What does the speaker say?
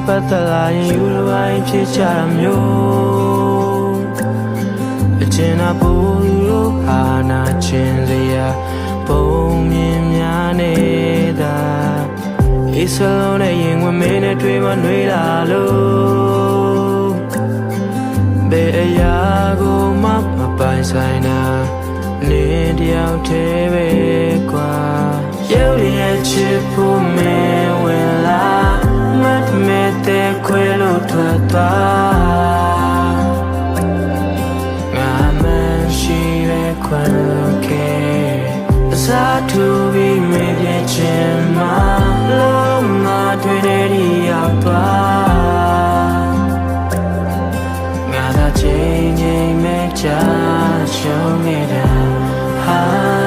ပတ်သက်လာရင်ယူလိုပိုင်းဖြစ်ကြတာမျိုးအကျဉ်းအပူလိုဟာနာချင်းစရာပုံမြင်များနေတာအေးစလုံးနဲ့ရင်ဝင်မင်းနဲ့တွေ့မနှွေးလာလို့ဘယ်အရာကိုမှမပိုင်ဆိုင်တာနေတယောက်တည်းပဲကွာရုပ်ရဲ့ချစ်ဖို့မဲဝင်လာမတ်မဲတဲ့ခွဲလို့ထွက်သွားငါမရှိပဲခွဲလို့ခဲ့အစားထိုးပြီးမပြည့်ချင်မှလုံးမတွင်နေရောက်သွားငါသာချိန်ချိန်မဲ့ချရှုံးနေတာဟာ